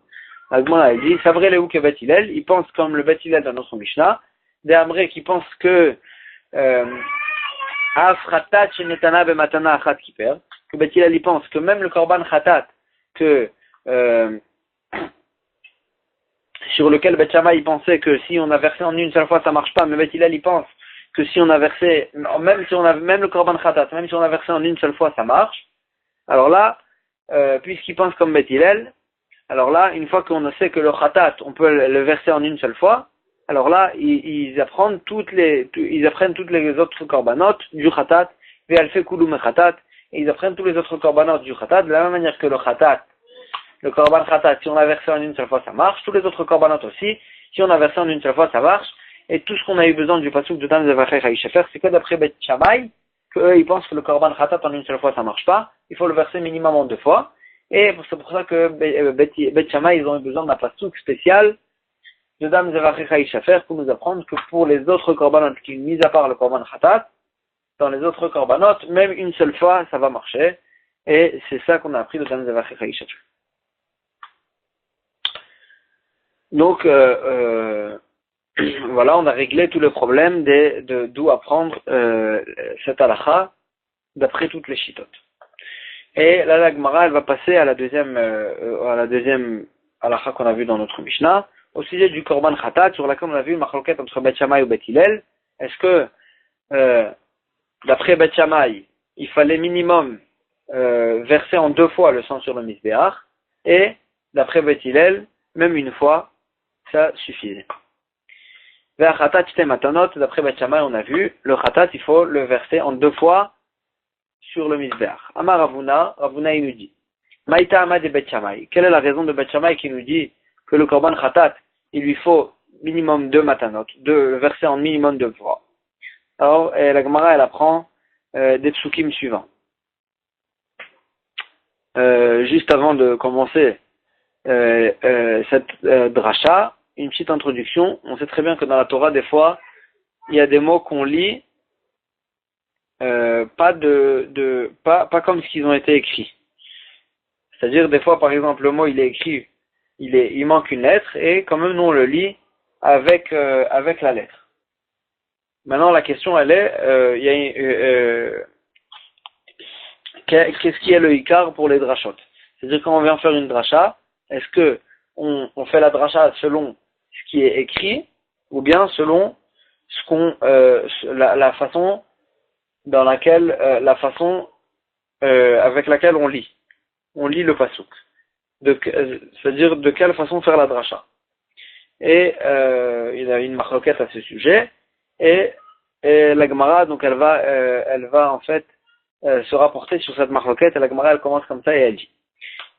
Agmona elle dit, Savré Léou que Bet Hillel, ils pensent comme le Bet Hillel dans notre Mishnah, des Amré qui pensent que Afratat chez Netana Bematana Achat Kipper, que Bet Hillel il pense que même le Korban Khatat, que sur lequel Bet Shammai il pensait que si on a versé en une seule fois ça marche pas, mais Bet Hillel il pense que si on a versé, même le Korban Khatat, même si on a versé en une seule fois ça marche. Alors là, puisqu'il pense comme Bet Hillel, alors là, une fois qu'on sait que le Khatat, on peut le verser en une seule fois, alors là, ils apprennent toutes les autres Korbanot du Khatat, Ve'alfe Kulum Khatat, et ils apprennent tous les autres Korbanot du Khatat, de la même manière que le Khatat, le Korban Khatat, si on a versé en une seule fois, ça marche. Tous les autres Korbanot aussi, si on a versé en une seule fois, ça marche. Et tout ce qu'on a eu besoin du pasuk de Dam Zevachei Haïchefer, c'est que d'après Bet Shammai, qu'eux, ils pensent que le Korban Khatat en une seule fois, ça marche pas. Il faut le verser minimum en 2 fois. Et c'est pour ça que Bet Shammai, ils ont eu besoin d'un pasuk spécial de Dam Zevachei Haïchefer pour nous apprendre que pour les autres Korbanot qui, mis à part le Korban Khatat, dans les autres Korbanot, même une seule fois, ça va marcher. Et c'est ça qu'on a appris de Dam Zevachei Haïchefer. Donc, voilà, on a réglé tout le problème d'où apprendre cette halakha d'après toutes les chitotes. Et là, la Gemara, elle va passer à la deuxième halakha qu'on a vue dans notre Mishnah, au sujet du Korban Khatat, sur laquelle on a vu une machloket entre Bet Shammai et Bet Hillel. Est-ce que, d'après Bet Shammai, il fallait minimum verser en 2 fois le sang sur le misbéach, et d'après Bet Hillel, même une fois, ça suffisait. Vers Khatat Shte Matanot, d'après Bet Shammai, on a vu, le Khatat, il faut le verser en 2 fois sur le misbéach. Amar Ravuna il nous dit, Maïta Amad et Bet Shammai. Quelle est la raison de Bet Shammai qui nous dit que le Korban Khatat, il lui faut minimum 2 Matanot, le verser en minimum 2 fois? Alors, la Gemara, elle apprend des psukim suivants. Juste avant de commencer cette dracha, une petite introduction. On sait très bien que dans la Torah, des fois, il y a des mots qu'on lit pas comme ce qu'ils ont été écrits. C'est-à-dire, des fois, par exemple, le mot il est écrit, il manque une lettre, et quand même nous on le lit avec la lettre. Maintenant, la question elle est, qu'est-ce qui est le ikar pour les drachot? C'est-à-dire, quand on vient faire une dracha, est-ce que on fait la dracha selon ce qui est écrit, ou bien selon la façon dans laquelle, avec laquelle on lit le pasuk. C'est-à-dire de quelle façon faire la dracha. Et il y a une machloket à ce sujet, et la Gemara, donc elle va en fait se rapporter sur cette machloket, et la Gemara elle commence comme ça et elle dit,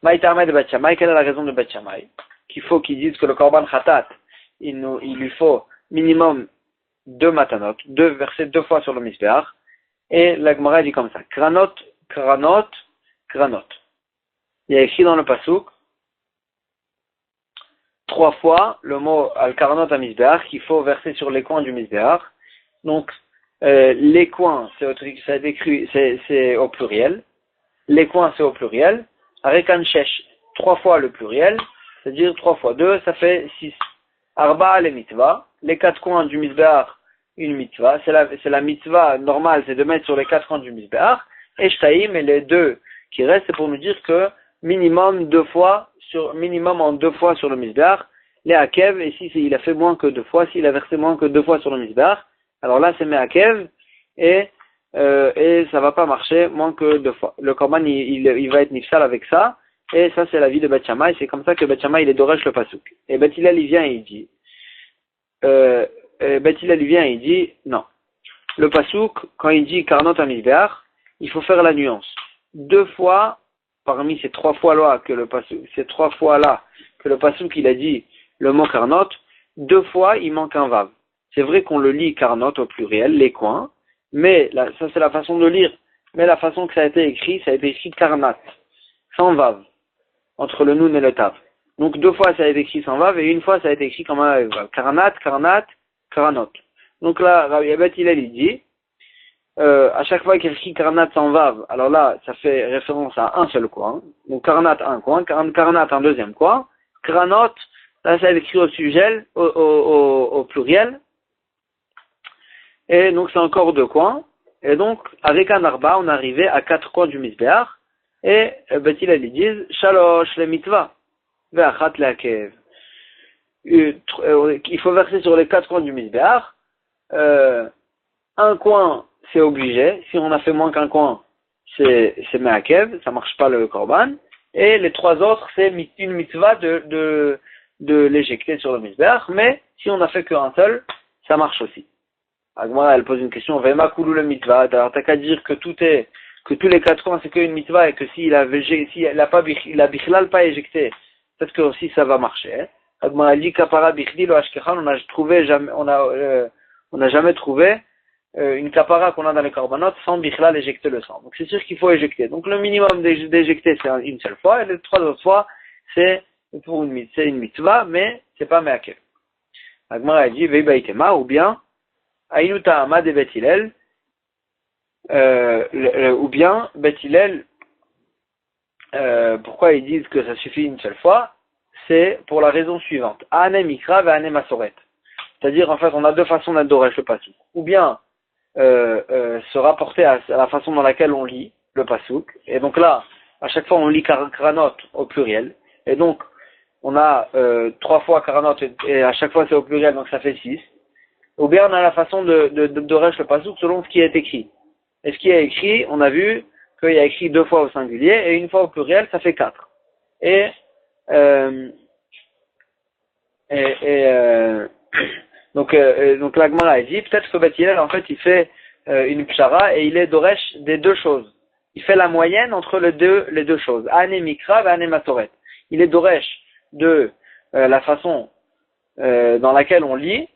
Maïtarmé de Bet Shammai, quelle est la raison de Bet Shammai? Qu'ils disent que le Korban Khatat, il lui faut minimum 2 matanot, 2 versets 2 fois sur le misbéach, et la Gemara dit comme ça, Kranot. Il y a écrit dans le pasuk 3 fois le mot al-Karanot à misbéach qu'il faut verser sur les coins du misbéach. Donc, les coins, c'est au pluriel. Les coins, c'est au pluriel. Arekan shesh, 3 fois le pluriel, c'est-à-dire 3 fois 2, ça fait 6. Arba les mitzvah, les 4 coins du misbéach, une mitzvah. C'est la mitzvah normale, c'est de mettre sur les 4 coins du misbéach. Et shtaïm, et les 2 qui restent, c'est pour nous dire que minimum en 2 fois sur le misbéach. Les hakev, et si il a fait moins que 2 fois, s'il a versé moins que 2 fois sur le misbéach, alors là c'est mehakev, et ça va pas marcher moins que 2 fois. Le korban il va être nifsal avec ça, et ça c'est l'avis de Bet Shammai, c'est comme ça que Bet Shammai il est doresh le pasuk. Et Bet Hillel il vient et il dit, non. Le pasuk, quand il dit karnot amizbeach, il faut faire la nuance. 2 fois, parmi ces 3 fois là que le pasuk il a dit le mot karnot, 2 fois il manque un vav. C'est vrai qu'on le lit karnot au pluriel, les coins, mais ça c'est la façon de lire. mais la façon que ça a été écrit karnat, sans vav, entre le nun et le tav. Donc 2 fois ça a été écrit sans vav et 1 fois ça a été écrit comme un vav. Karnat, karanot. Donc là, Rabbi Bet Hillel il dit, à chaque fois qu'il écrit karnat sans vav, alors là, ça fait référence à un seul coin. Donc karnat un coin, karnat un deuxième coin, karanot, là ça a été écrit au sujet, au pluriel. Et donc c'est encore 2 coins. Et donc, avec un arba, on arrivait à 4 coins du misbéach. Et Bet Hillel ils disent, shalosh le mitva, ve'achat le hakev. Il faut verser sur les 4 coins du misbéach. Un coin, c'est obligé. Si on a fait moins qu'un coin, c'est me'akev, ça marche pas le korban. Et les 3 autres, c'est une mitzvah de l'éjecter sur le misbéach. Mais si on a fait qu'un seul, ça marche aussi. Agmara, elle pose une question, Vema koulou le mitzvah, alors t'as qu'à dire que tous les 4 coins c'est qu'une mitzvah et que s'il a bichlal pas éjecté, peut-être que aussi ça va marcher. Hein. Agmara dit kapara bichli lo ashkechan, on n'a jamais trouvé une kapara qu'on a dans les korbanot sans bichlal éjecter le sang. Donc c'est sûr qu'il faut éjecter. Donc le minimum d'éjecter c'est une seule fois et les 3 autres fois c'est une mitzvah mais c'est pas me'akev. Agmara dit vei baitema ou bien Aïnuta Ahmad et Bet Hillel, ou bien Bet Hillel, pourquoi ils disent que ça suffit une seule fois, c'est pour la raison suivante. Ane Mikra et Ane Masoret. C'est-à-dire, en fait, on a 2 façons d'adorer le pasuk. Ou bien se rapporter à la façon dans laquelle on lit le pasuk. Et donc là, à chaque fois, on lit Karanot au pluriel. Et donc, on a 3 fois Karanot et à chaque fois c'est au pluriel, donc ça fait 6. Ou bien on a la façon de le pasuk selon ce qui est écrit. Et ce qui est écrit, on a vu qu'il y a écrit 2 fois au singulier et 1 fois au pluriel, ça fait 4. Donc la Gemara a dit, peut-être que Bet Hillel, en fait, il fait une pshara et il est doresh des 2 choses. Il fait la moyenne entre les deux choses. Ane mikra et ane masoret. Il est doresh de la façon dans laquelle on lit,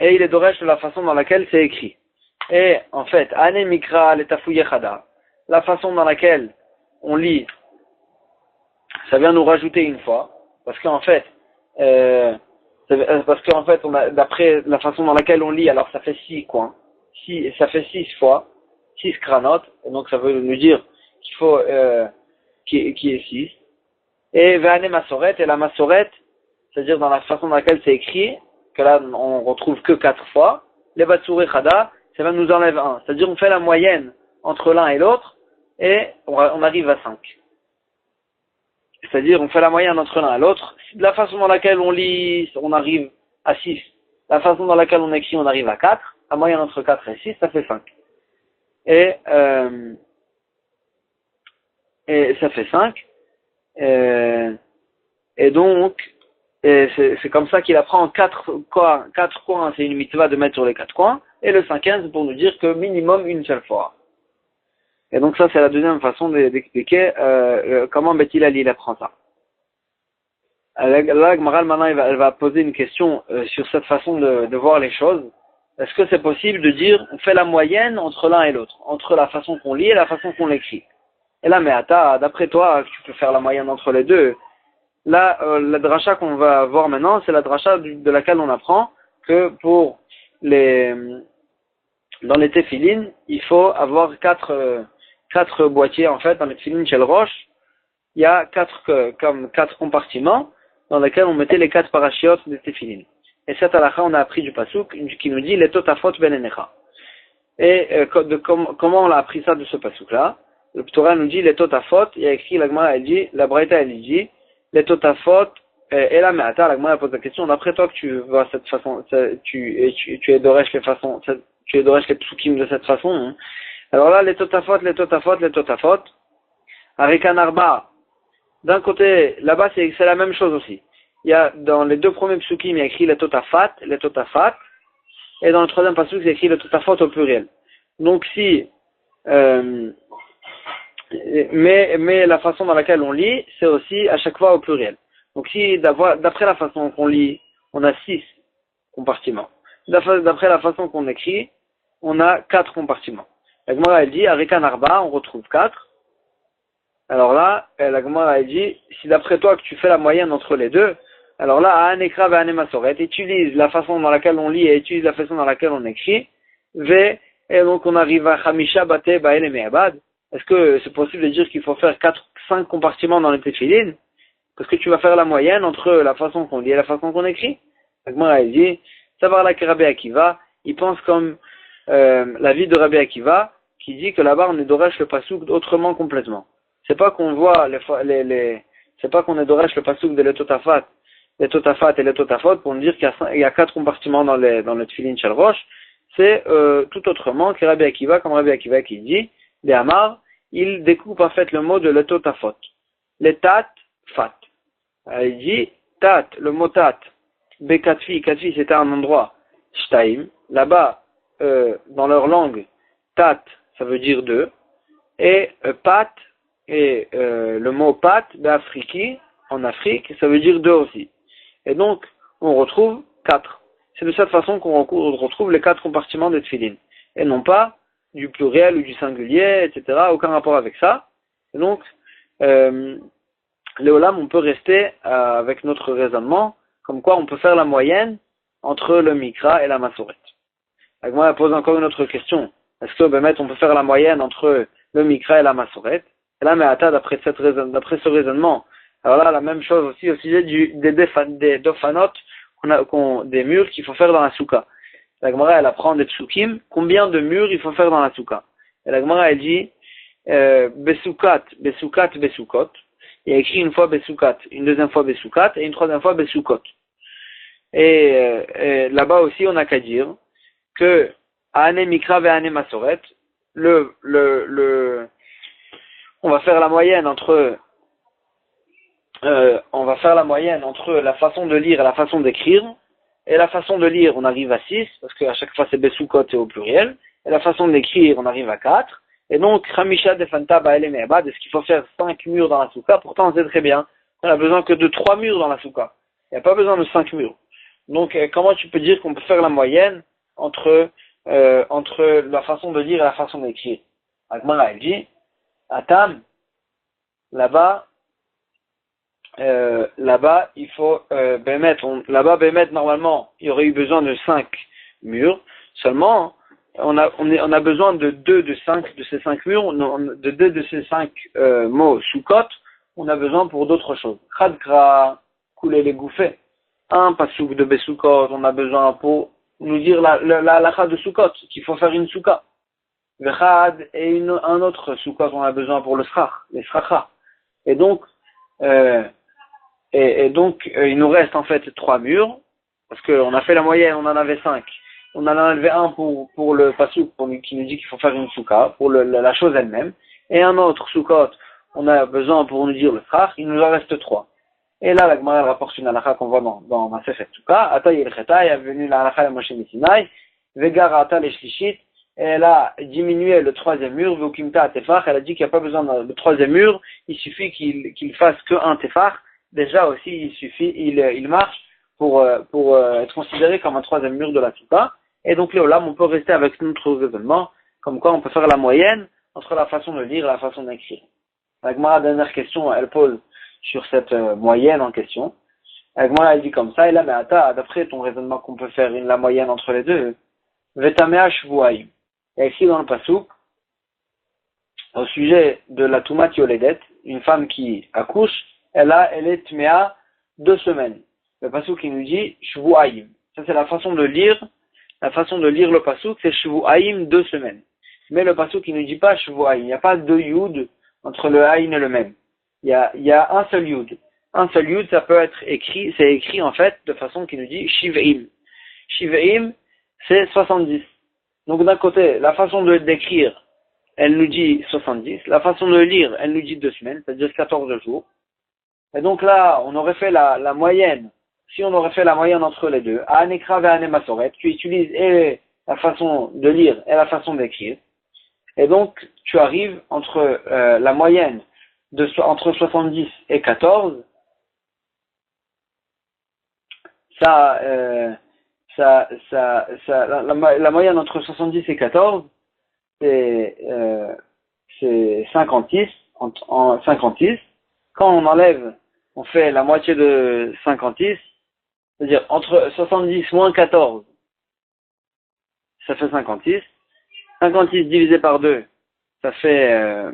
et il est doresh de la façon dans laquelle c'est écrit. Et en fait, ane mikra letafouye chada, la façon dans laquelle on lit, ça vient nous rajouter 1 fois, parce qu'en fait, on a, d'après la façon dans laquelle on lit, alors ça fait 6 coins, ça fait 6 fois, 6 kranotes, et donc ça veut nous dire qu'il faut qui est 6. Et ve'ane masoret, et la masoret, c'est-à-dire dans la façon dans laquelle c'est écrit, que là on retrouve que 4 fois, les batsuri chada, ça va nous enlève 1. C'est-à-dire on fait la moyenne entre l'un et l'autre et on arrive à 5. C'est-à-dire on fait la moyenne entre l'un et l'autre. La façon dans laquelle on lit, on arrive à 6. La façon dans laquelle on écrit, on arrive à 4. La moyenne entre 4 et 6, ça fait 5. Et ça fait 5. Et donc, c'est comme ça qu'il apprend en 4 coins. 4 coins, c'est une mitzvah de mettre sur les 4 coins. Et le 5e, c'est pour nous dire que minimum 1 seule fois. Et donc ça, c'est la deuxième façon d'expliquer comment Bet Hillel il apprend ça. Là, Gmaral, maintenant, elle va poser une question sur cette façon de voir les choses. Est-ce que c'est possible de dire, on fait la moyenne entre l'un et l'autre, entre la façon qu'on lit et la façon qu'on l'écrit? Et là, mais d'après toi, tu peux faire la moyenne entre les deux. Là, la dracha qu'on va voir maintenant, c'est la dracha de laquelle on apprend que dans les téphilines, il faut avoir 4 boîtiers, en fait, dans les téphilines chez le roche. Il y a 4 compartiments dans lesquels on mettait les 4 parachiotes des téphilines. Et cette halakha, on a appris du pasuk qui nous dit les totafot ben enecha. Et comment on a appris ça de ce pasuk-là? Le Torah nous dit les totafot, il y a écrit, la Gemara elle dit, la Braïta elle dit, les totafot, et la Me'ata, la Gemara pose la question, d'après toi que tu vois cette façon, tu es doresh les psukim de cette façon, hein. Alors là, les totafot, avec un arba, d'un côté, là-bas c'est la même chose aussi. Il y a, dans les 2 premiers psukim, il y a écrit les totafat, et dans le 3e pasuk, c'est écrit les totafot au pluriel. Donc si, mais la façon dans laquelle on lit, c'est aussi à chaque fois au pluriel. Donc si d'après la façon qu'on lit, on a 6 compartiments. D'après la façon qu'on écrit, on a 4 compartiments. La Gemara, elle dit, Arikan Arba, on retrouve 4. Alors là, la Gemara, elle dit, si d'après toi que tu fais la moyenne entre les deux, alors là, Ane Ekra ve Ane Masoret, utilise la façon dans laquelle on lit et utilise la façon dans laquelle on écrit, et donc on arrive à Chamisha Bate Bael et Me'abad. Est-ce que c'est possible de dire qu'il faut faire 5 compartiments dans les téfilines? Parce que tu vas faire la moyenne entre la façon qu'on lit et la façon qu'on écrit. La Gemara, elle dit, savoir là que Rabbi Akiva, il pense comme la vie de Rabbi Akiva, qui dit que là-bas on est d'Oresh le pasouk autrement complètement. C'est pas qu'on voit c'est pas qu'on est d'Oresh le pasouk de l'Etotafat et l'Etotafot pour nous dire qu'il y a 4 compartiments dans le Tfilin Shel Rosh. C'est tout autrement que Rabbi Akiva, comme Rabbi Akiva qui dit, des Amar, il découpe en fait le mot de l'Etotafot. Les tat, fat. Il dit, tat, le mot tat, bekatfi, katfi c'était un endroit, shtaim, là-bas, dans leur langue, tat, ça veut dire deux, et pat, et le mot pat, d'Afriki, en Afrique, ça veut dire deux aussi. Et donc, on retrouve 4. C'est de cette façon qu'on retrouve les 4 compartiments des tefilin. Et non pas du pluriel ou du singulier, etc. Aucun rapport avec ça. Et donc, les olam, on peut rester avec notre raisonnement, comme quoi on peut faire la moyenne entre le mikra et la masoret. Donc moi, elle pose encore une autre question. Est-ce que, on peut faire la moyenne entre le mikra et la masoret? Et là, mais attends, d'après ce raisonnement, alors là, la même chose aussi au sujet des dofanot, des murs qu'il faut faire dans la souka. La Gemara, elle apprend des psukim, combien de murs il faut faire dans la souka. Et la Gemara, elle dit, besukat, besukot. Il y a écrit une fois besoukat, une deuxième fois besoukat et une troisième fois besoukot. Et là-bas aussi, on n'a qu'à dire que ane mikra ve ane masoret, on va faire la moyenne entre la façon de lire et la façon d'écrire. Et la façon de lire, on arrive à 6, parce qu'à chaque fois c'est besoukot et au pluriel. Et la façon d'écrire, on arrive à 4. Et donc, Khamisha defanta ba'ele me'abad, est-ce qu'il faut faire 5 murs dans la souka? Pourtant, on sait très bien qu'on a besoin que de 3 murs dans la souka. Il n'y a pas besoin de 5 murs. Donc, comment tu peux dire qu'on peut faire la moyenne entre la façon de lire et la façon d'écrire? Agmara, elle dit, Atam, là-bas, il faut, Bémet, normalement, il y aurait eu besoin de 5 murs. Seulement, on a besoin de 2 de 5 de ces 5 murs, de 2 de ces 5 mots soukot, on a besoin pour d'autres choses. Khadkra, couler les gouffets. Un pasouk de besoukot, on a besoin pour nous dire la halakha de soukot, qu'il faut faire une souka. Vechad, et un autre soukot, on a besoin pour le srach, les sracha. Et donc, il nous reste en fait 3 murs, parce qu'on a fait la moyenne, on en avait 5. On en a enlevé un pour le pasouk, qui nous dit qu'il faut faire une souka, pour la chose elle-même. Et un autre soukot, on a besoin pour nous dire le frach, il nous en reste 3. Et là, la Gemara rapporte une halakha qu'on voit dans Masechet Souka. Ata yelcheta, est venu la halakha de Moshe Sinai, Vegara ata leshlishit, et elle a diminué le 3e mur, Vukimta atefach, elle a dit qu'il n'y a pas besoin de 3e mur, il suffit qu'il fasse que un tefach. Déjà aussi, il suffit, il marche pour être considéré comme un 3e mur de la souka. Et donc, les olam, on peut rester avec notre raisonnement, comme quoi on peut faire la moyenne entre la façon de lire et la façon d'écrire. La Gemara, dernière question, elle pose sur cette moyenne en question. La Gemara, elle dit comme ça, et là, mais attends, d'après ton raisonnement qu'on peut faire la moyenne entre les deux, Vetamea shvuayim. Il y a écrit dans le pasuk, au sujet de la Tumat Yoledet, une femme qui accouche, elle est tmea 2 semaines. Le pasuk qui nous dit shvuayim. Ça, c'est la façon de lire. La façon de lire le pasuk, c'est shvuayim 2 semaines. Mais le pasuk qui ne dit pas shvuayim. Il n'y a pas 2 yud entre le ayin et le même. Il y a un seul yud. Un seul yud, ça peut être écrit, c'est écrit en fait de façon qui nous dit shiv'im. Shiv'im, c'est 70. Donc d'un côté, la façon d'écrire, elle nous dit 70. La façon de lire, elle nous dit 2 semaines, c'est-à-dire 14 jours. Et donc là, on aurait fait la moyenne. Si on aurait fait la moyenne entre les deux, Anekra ve Ane Masoret, tu utilises et la façon de lire et la façon d'écrire. Et donc, tu arrives entre la moyenne entre 70 et 14. La moyenne entre 70 et 14, c'est 56, en 56. Quand on enlève, on fait la moitié de 56, c'est-à-dire entre 70 moins 14, ça fait 56. 56 divisé par 2, ça fait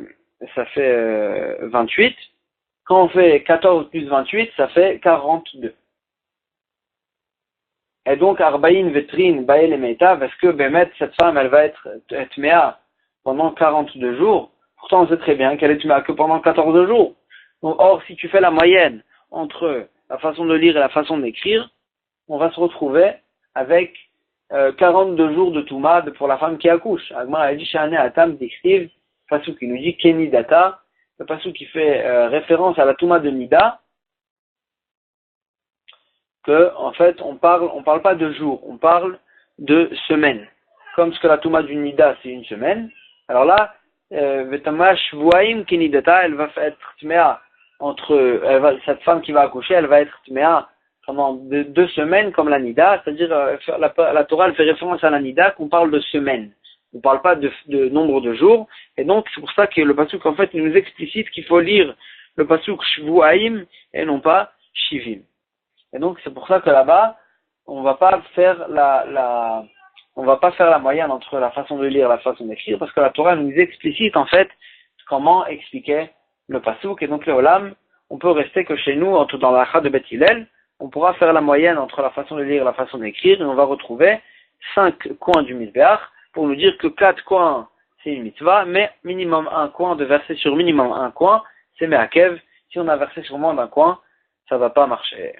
28. Quand on fait 14 plus 28, ça fait 42. Et donc, Arbaïn Vetrin Baël et Meita, parce que Bémet, cette femme, elle va être Tméa pendant 42 jours. Pourtant, on sait très bien qu'elle est Tméa que pendant 14 jours. Donc, or, si tu fais la moyenne entre la façon de lire et la façon d'écrire, on va se retrouver avec 42 jours de Toumad pour la femme qui accouche. Agmar a dit Shane Atam d'Ikhtiv, Pasuk qui nous dit Keni Data, le Pasuk qui fait référence à la Toumad de Nida, que en fait on parle pas de jours, on parle de semaines. Comme ce que la Touma du Nida c'est une semaine, alors là, Vetamash Vuaim Kenidata, elle va être tméa cette femme qui va accoucher, elle va être tméa pendant 2 semaines comme la Nida, c'est-à-dire la Torah elle fait référence à la Nida qu'on parle de semaines. On ne parle pas de nombre de jours, et donc c'est pour ça que le pasuk en fait il nous explicite qu'il faut lire le pasuk Shvuaim et non pas Shivim. Et donc, c'est pour ça que là-bas, on va pas faire la moyenne entre la façon de lire et la façon d'écrire, parce que la Torah nous explicite, en fait, comment expliquer le pasuk. Et donc, le olam, on peut rester que chez nous, dans la Chad de Beth Hillel, on pourra faire la moyenne entre la façon de lire et la façon d'écrire, et on va retrouver 5 coins du Mizbeach, pour nous dire que 4 coins, c'est une mitzvah, mais minimum 1 coin, de verser sur minimum 1 coin, c'est Me'akev. Si on a versé sur moins d'un coin, ça va pas marcher.